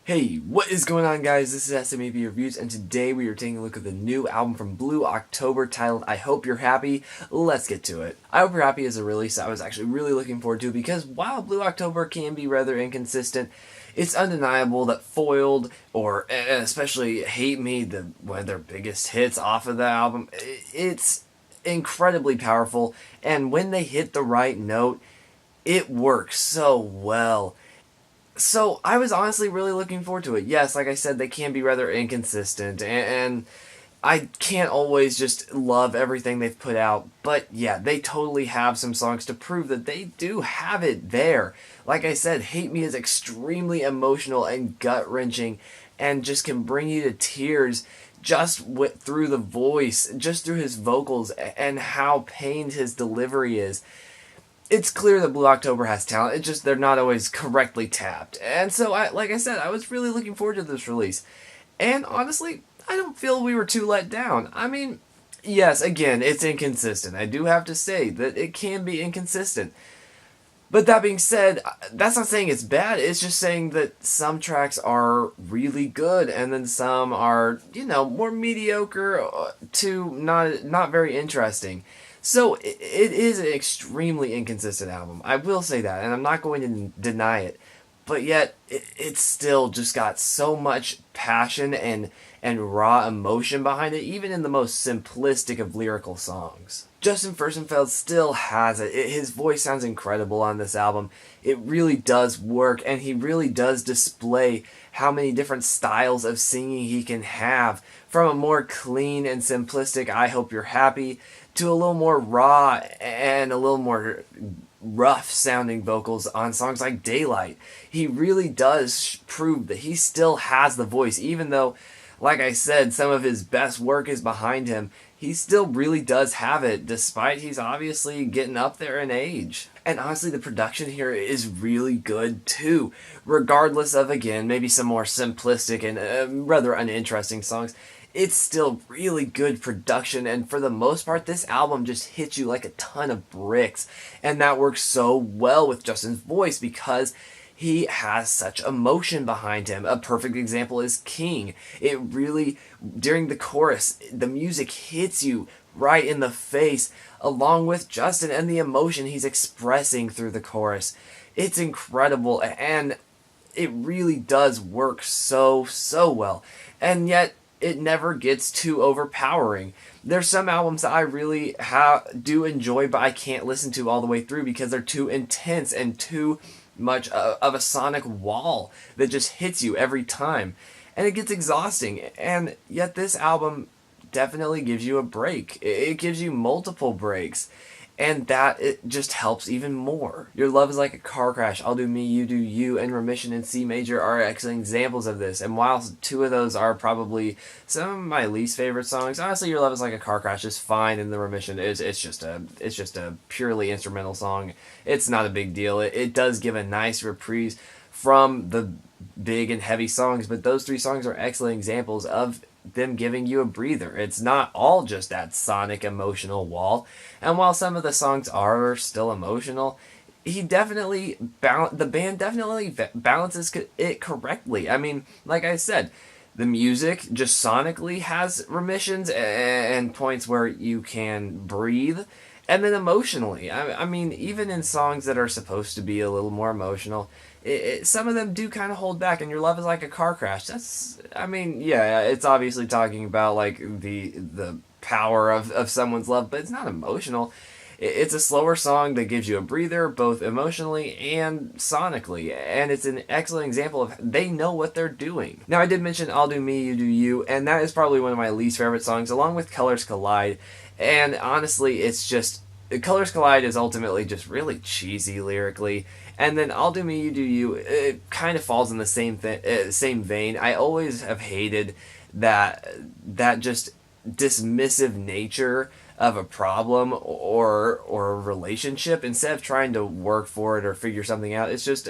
Hey, what is going on, guys? This is SMAP Reviews, and today we are taking a look at the new album from Blue October titled I Hope You're Happy. Let's get to it. I Hope You're Happy is a release I was actually really looking forward to because while Blue October can be rather inconsistent, it's undeniable that Foiled, or especially Hate Me, one of their biggest hits off of the album, it's incredibly powerful, and when they hit the right note, it works so well. So I was honestly really looking forward to it. Yes, like I said, they can be rather inconsistent, and I can't always just love everything they've put out. But yeah, they totally have some songs to prove that they do have it there. Like I said, Hate Me is extremely emotional and gut-wrenching, and just can bring you to tears just through the voice, just through his vocals, and how pained his delivery is. It's clear that Blue October has talent. It's just they're not always correctly tapped. And so, like I said, I was really looking forward to this release. And honestly, I don't feel we were too let down. I mean, yes, again, it's inconsistent. I do have to say that it can be inconsistent. But that being said, that's not saying it's bad. It's just saying that some tracks are really good, and then some are, more mediocre to not very interesting. So it is an extremely inconsistent album. I will say that, and I'm not going to deny it. But yet, it's still just got so much passion and raw emotion behind it, even in the most simplistic of lyrical songs. Justin Furstenfeld still has it. His voice sounds incredible on this album. It really does work, and he really does display how many different styles of singing he can have, from a more clean and simplistic I Hope You're Happy to a little more raw and a little more rough sounding vocals on songs like Daylight. He really does prove that he still has the voice, even though, like I said, some of his best work is behind him. He still really does have it, despite he's obviously getting up there in age. And honestly, the production here is really good too, regardless of, again, maybe some more simplistic and rather uninteresting songs. It's still really good production, and for the most part, this album just hits you like a ton of bricks, and that works so well with Justin's voice because he has such emotion behind him. A perfect example is King. It really, during the chorus, the music hits you right in the face, along with Justin and the emotion he's expressing through the chorus. It's incredible, and it really does work so well. And yet, it never gets too overpowering. There's some albums that I really do enjoy, but I can't listen to all the way through because they're too intense and too much of a sonic wall that just hits you every time. And it gets exhausting. And yet this album definitely gives you a break. It gives you multiple breaks. And that it just helps even more. Your Love is Like a Car Crash, I'll Do Me, You Do You, and Remission in C Major are excellent examples of this. And while two of those are probably some of my least favorite songs, honestly, Your Love is Like a Car Crash is fine, and the Remission is it's just a purely instrumental song. It's not a big deal. It does give a nice reprise from the big and heavy songs, but those three songs are excellent examples of them giving you a breather. It's not all just that sonic emotional wall. And while some of the songs are still emotional, the band definitely balances it correctly. I mean, like I said, the music just sonically has remissions and points where you can breathe. And then emotionally, I mean, even in songs that are supposed to be a little more emotional, some of them do kind of hold back, and Your Love is Like a Car Crash. I mean, yeah, it's obviously talking about, like, the power of someone's love, but it's not emotional. It's a slower song that gives you a breather, both emotionally and sonically, and it's an excellent example of they know what they're doing. Now, I did mention I'll Do Me, You Do You, and that is probably one of my least favorite songs, along with Colors Collide, and honestly, it's just, Colors Collide is ultimately just really cheesy lyrically, and then I'll Do Me, You Do You, it kind of falls in the same vein. I always have hated that just dismissive nature of a problem or a relationship. Instead of trying to work for it or figure something out, it's just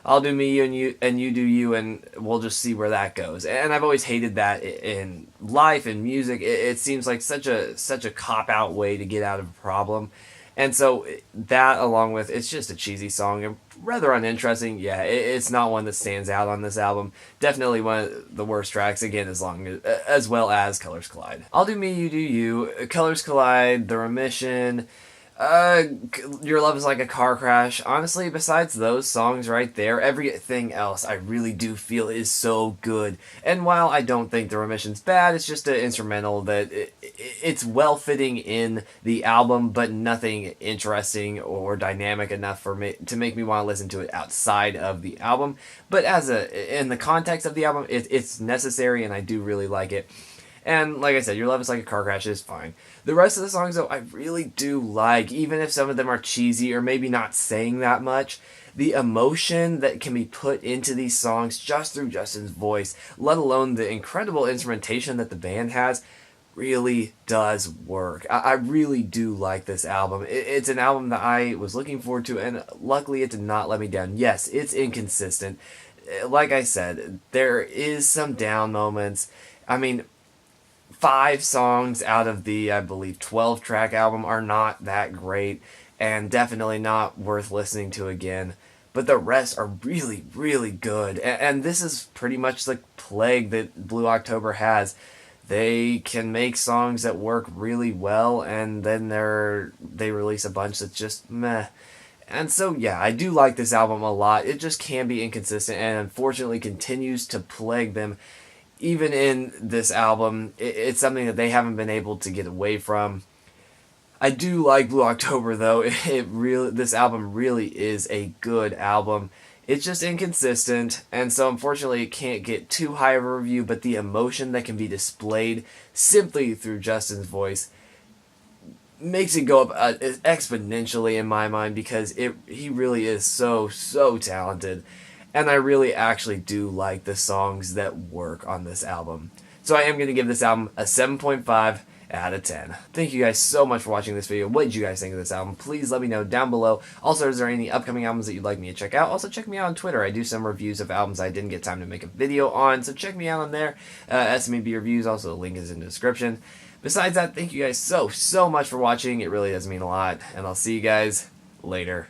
I'll do me and you do you, and we'll just see where that goes. And I've always hated that in life and music. It seems like such a cop out way to get out of a problem. And so that, along with it's just a cheesy song and rather uninteresting. Yeah, it's not one that stands out on this album. Definitely one of the worst tracks. Again, as well as Colors Collide. I'll Do Me, You Do You, Colors Collide, The Remission. Uh, Your Love Is Like a Car Crash. Honestly, besides those songs right there, everything else I really do feel is so good. And while I don't think The Remission's bad, it's just an instrumental that it's well fitting in the album, but nothing interesting or dynamic enough for me to make me want to listen to it outside of the album. But in the context of the album, it's necessary, and I do really like it. And like I said, Your Love Is Like a Car Crash is fine. The rest of the songs, though, I really do like, even if some of them are cheesy or maybe not saying that much. The emotion that can be put into these songs just through Justin's voice, let alone the incredible instrumentation that the band has, really does work. I really do like this album. It's an album that I was looking forward to, and luckily it did not let me down. Yes, it's inconsistent. Like I said, there is some down moments. I mean, 5 songs out of the, I believe, 12-track album are not that great, and definitely not worth listening to again. But the rest are really, really good. And this is pretty much the plague that Blue October has. They can make songs that work really well, and then they release a bunch that's just meh. And so, yeah, I do like this album a lot. It just can be inconsistent, and unfortunately continues to plague them. Even in this album, it's something that they haven't been able to get away from. I do like Blue October, though. This album really is a good album. It's just inconsistent, and so unfortunately it can't get too high of a review, but the emotion that can be displayed simply through Justin's voice makes it go up exponentially in my mind, because he really is so talented. And I really actually do like the songs that work on this album. So I am going to give this album a 7.5 out of 10. Thank you guys so much for watching this video. What did you guys think of this album? Please let me know down below. Also, is there any upcoming albums that you'd like me to check out? Also, check me out on Twitter. I do some reviews of albums I didn't get time to make a video on, so check me out on there. SMAB Reviews, also the link is in the description. Besides that, thank you guys so much for watching. It really does mean a lot, and I'll see you guys later.